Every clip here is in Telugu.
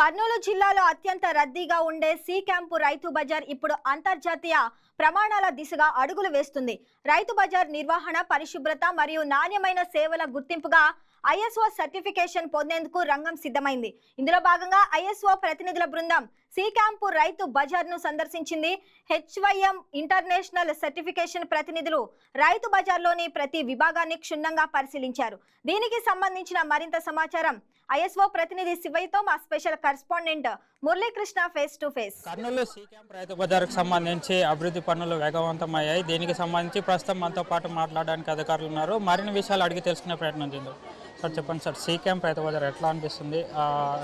కర్నూలు జిల్లాలో అత్యంత రద్దీగా ఉండే సి క్యాంపు రైతు బజార్ ఇప్పుడు అంతర్జాతీయ ప్రమాణాల దిశగా అడుగులు వేస్తుంది. రైతు బజార్ నిర్వహణ, పరిశుభ్రత మరియు నాణ్యమైన సేవల గుర్తింపుగా ఐఎస్ఓ సర్టిఫికేషన్ పొందేందుకు రంగం సిద్ధమైంది. ఇందులో భాగంగా ఐఎస్ఓ ప్రతినిధుల బృందం సి క్యాంపు రైతు బజార్ ను సందర్శించింది. హెచ్వైఎం ఇంటర్నేషనల్ సర్టిఫికేషన్ ప్రతినిధులు రైతు బజార్లోని ప్రతి విభాగాన్ని క్షుణ్ణంగా పరిశీలించారు. దీనికి సంబంధించిన మరింత సమాచారం ఐఎస్ఓ ప్రతినిధి శివయ్యతో మా special correspondent Muralikrishna face to face. Kurnool C camp రైతు బజార్కు సంబంధించి అభివృద్ధి పనులు వేగవంతమయ్యాయి. దీనికి సంబంధించి ప్రస్తుతం మనతో పాటు మాట్లాడడానికి అధికారులు ఉన్నారు. మరిన్ని విషయాలు అడిగి తెలుసుకునే ప్రయత్నం చేద్దాం. సార్ చెప్పండి సార్, సి క్యాంప్ రైతు బజార్ ఎట్లా అనిపిస్తుంది?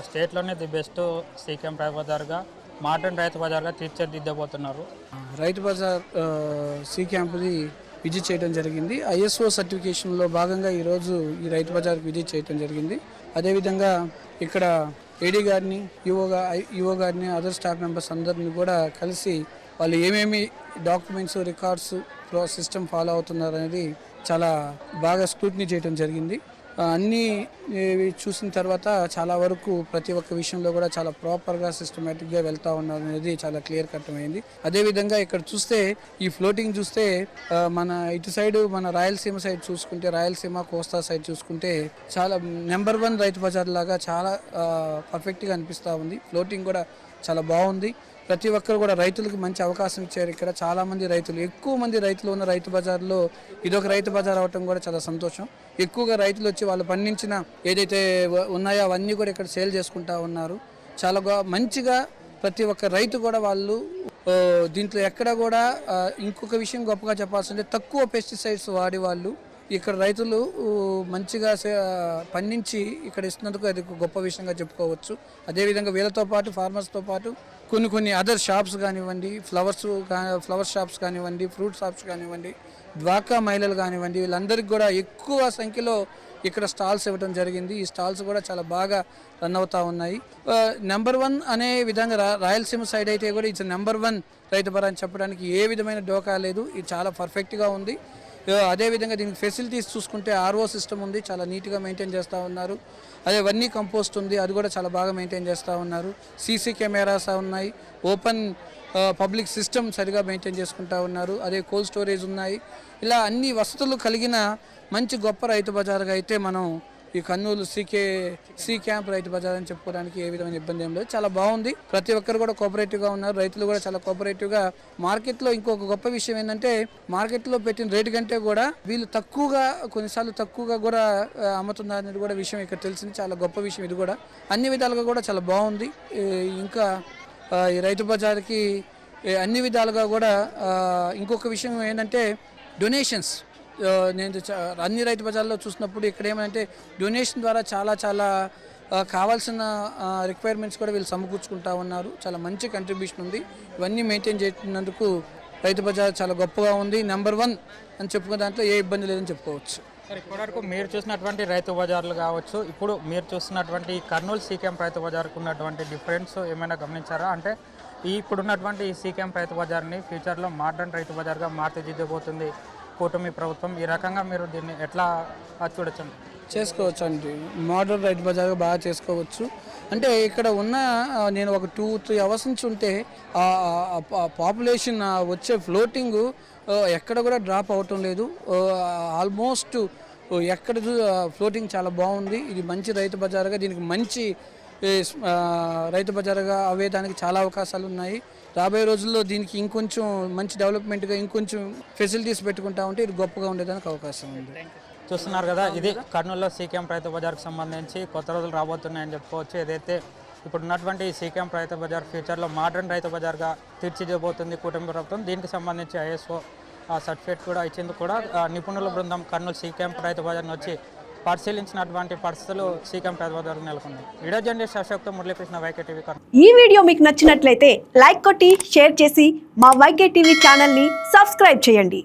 స్టేట్లోనే ది బెస్ట్ సి క్యాంప్ రైతు బజార్గా, మోడర్న్ రైతు బజార్గా తీర్చిదిద్దబోతున్నారు. రైతు బజార్ సి క్యాంప్ది విజిట్ చేయడం జరిగింది. ఐఎస్ఓ సర్టిఫికేషన్లో భాగంగా ఈరోజు ఈ రైతు బజార్కి విజిట్ చేయడం జరిగింది. అదేవిధంగా ఇక్కడ ఏడీ గారిని, ఈఓ గారిని, అదర్ స్టాఫ్ మెంబర్స్ అందరిని కూడా కలిసి వాళ్ళు ఏమేమి డాక్యుమెంట్స్, రికార్డ్స్, సిస్టమ్ ఫాలో అవుతున్నారు అనేది చాలా బాగా స్క్రూటినీ చేయడం జరిగింది. అన్నీ చూసిన తర్వాత చాలా వరకు ప్రతి ఒక్క విషయంలో కూడా చాలా ప్రాపర్గా, సిస్టమేటిక్గా వెళ్తూ ఉన్నారు అనేది చాలా క్లియర్ కట్ అయింది. అదేవిధంగా ఇక్కడ చూస్తే ఈ ఫ్లోటింగ్ చూస్తే మన ఇటు సైడ్ మన రాయలసీమ సైడ్ చూసుకుంటే, రాయలసీమ కోస్తా సైడ్ చూసుకుంటే చాలా నెంబర్ 1 రైతు బజార్ లాగా చాలా పర్ఫెక్ట్గా అనిపిస్తూ ఉంది. ఫ్లోటింగ్ కూడా చాలా బాగుంది. ప్రతి ఒక్కరు కూడా రైతులకు మంచి అవకాశం ఇచ్చారు. ఇక్కడ చాలామంది రైతులు, ఎక్కువ మంది రైతులు ఉన్న రైతు బజార్లో ఇదొక రైతు బజార్ అవటం కూడా చాలా సంతోషం. ఎక్కువగా రైతులు వచ్చి వాళ్ళు పండించిన ఏదైతే ఉన్నాయో అవన్నీ కూడా ఇక్కడ సేల్ చేసుకుంటా ఉన్నారు. చాలా మంచిగా ప్రతి ఒక్క రైతు కూడా వాళ్ళు దీంట్లో ఎక్కడ కూడా ఇంకొక విషయం గొప్పగా చెప్పాల్సిందే, తక్కువ పెస్టిసైడ్స్ వాడి వాళ్ళు ఇక్కడ రైతులు మంచిగా పండించి ఇక్కడ ఇస్తున్నందుకు అది గొప్ప విషయంగా చెప్పుకోవచ్చు. అదేవిధంగా వీళ్ళతో పాటు ఫార్మర్స్తో పాటు కొన్ని అదర్ షాప్స్ కానివ్వండి, ఫ్లవర్ షాప్స్ కానివ్వండి, ఫ్రూట్ షాప్స్ కానివ్వండి, డ్వాక్రా మహిళలు కానివ్వండి, వీళ్ళందరికీ కూడా ఎక్కువ సంఖ్యలో ఇక్కడ స్టాల్స్ ఇవ్వడం జరిగింది. ఈ స్టాల్స్ కూడా చాలా బాగా రన్ అవుతూ ఉన్నాయి. నెంబర్ 1 అనే విధంగా రాయలసీమ సైడ్ అయితే కూడా ఇది నెంబర్ 1 రైతు బజార్ అని చెప్పడానికి ఏ విధమైన డోకా లేదు. ఇది చాలా పర్ఫెక్ట్గా ఉంది. అదేవిధంగా దీనికి ఫెసిలిటీస్ చూసుకుంటే ఆర్ఓ సిస్టమ్ ఉంది, చాలా నీట్గా మెయింటైన్ చేస్తూ ఉన్నారు. అదే వన్నీ కంపోస్ట్ ఉంది, అది కూడా చాలా బాగా మెయింటైన్ చేస్తూ ఉన్నారు. సీసీ కెమెరాస్ ఉన్నాయి, ఓపెన్ పబ్లిక్ సిస్టమ్ సరిగా మెయింటైన్ చేసుకుంటూ ఉన్నారు. అదే కోల్డ్ స్టోరేజ్ ఉన్నాయి. ఇలా అన్ని వసతులు కలిగిన మంచి గొప్ప రైతు బజార్గా అయితే మనం ఈ కర్నూలు సి క్యాంప్ రైతు బజార్ అని చెప్పుకోవడానికి ఏ విధమైన ఇబ్బంది ఏం లేదు. చాలా బాగుంది. ప్రతి ఒక్కరు కూడా కోఆపరేటివ్గా ఉన్నారు. రైతులు కూడా చాలా కోఆపరేటివ్గా. మార్కెట్లో ఇంకొక గొప్ప విషయం ఏంటంటే, మార్కెట్లో పెట్టిన రేటు కంటే కూడా వీళ్ళు కొన్నిసార్లు తక్కువగా కూడా అమ్ముతున్నారు అనేది కూడా విషయం ఇక్కడ తెలిసింది. చాలా గొప్ప విషయం ఇది కూడా. అన్ని విధాలుగా కూడా చాలా బాగుంది. ఇంకా ఈ రైతు బజార్కి అన్ని విధాలుగా కూడా ఇంకొక విషయం ఏంటంటే డొనేషన్స్. నేను అన్ని రైతు బజార్లో చూసినప్పుడు ఇక్కడ ఏమంటే డొనేషన్ ద్వారా చాలా కావాల్సిన రిక్వైర్మెంట్స్ కూడా వీళ్ళు సమకూర్చుకుంటా ఉన్నారు. చాలా మంచి కంట్రిబ్యూషన్ ఉంది. ఇవన్నీ మెయింటైన్ చేసినందుకు రైతు బజార్ చాలా గొప్పగా ఉంది. నెంబర్ 1 అని చెప్పుకునే దాంట్లో ఏ ఇబ్బంది లేదని చెప్పుకోవచ్చు. సార్, ఇప్పటివరకు మీరు చూసినటువంటి రైతు బజార్లు కావచ్చు, ఇప్పుడు మీరు చూస్తున్నటువంటి కర్నూలు సి క్యాంప్ రైతు బజార్కు ఉన్నటువంటి డిఫరెన్స్ ఏమైనా గమనించారా? అంటే ఇప్పుడున్నటువంటి ఈ సి క్యాంప్ రైతు బజార్ని ఫ్యూచర్లో మోడర్న్ రైతు బజార్గా మార్చిదిద్దబోతుంది కూటమి ప్రభుత్వం. ఈ రకంగా మీరు దీన్ని ఎట్లా చేసుకోవచ్చు అండి? మోడర్న్ రైతు బజార్గా బాగా చేసుకోవచ్చు. అంటే ఇక్కడ ఉన్న నేను ఒక 2-3 అవర్స్ నుంచి ఉంటే పాపులేషన్ వచ్చే ఫ్లోటింగ్ ఎక్కడ కూడా డ్రాప్ అవటం లేదు. ఆల్మోస్ట్ ఎక్కడ ఫ్లోటింగ్ చాలా బాగుంది. ఇది మంచి రైతు బజార్గా, దీనికి మంచి రైతు బజార్గా అవ్వేదానికి చాలా అవకాశాలు ఉన్నాయి. రాబోయే రోజుల్లో దీనికి ఇంకొంచెం మంచి డెవలప్మెంట్గా ఇంకొంచెం ఫెసిలిటీస్ పెట్టుకుంటా ఉంటే ఇది గొప్పగా ఉండేదానికి అవకాశం ఉంది. చూస్తున్నారు కదా, ఇది కర్నూలులో సి క్యాంప్ రైతు బజార్కి సంబంధించి కొత్త రోజులు రాబోతున్నాయని చెప్పుకోవచ్చు. ఏదైతే ఇప్పుడు ఉన్నటువంటి సి క్యాంప్ రైతు బజార్ ఫ్యూచర్లో మోడర్న్ రైతు బజార్గా తీర్చిదిద్దబోతుంది కూటమి ప్రభుత్వం. దీనికి సంబంధించి ఐఎస్ఓ సర్టిఫికేట్ కూడా ఇచ్చేందుకు కూడా నిపుణుల బృందం కర్నూలు సి క్యాంప్ రైతు బజార్ని వచ్చి పరిశీలించినటువంటి పరిస్థితులు సి క్యాంప్ రైతు బజార్ నెలకొన్నాయి. వీడియో జర్నలిస్ట్ అశోక్తో మురళీకృష్ణ, వైకే టీవీ. ఈ వీడియో మీకు నచ్చినట్లయితే లైక్ కొట్టి షేర్ చేసి మా వైకే టీవీ ఛానల్ని సబ్స్క్రైబ్ చేయండి.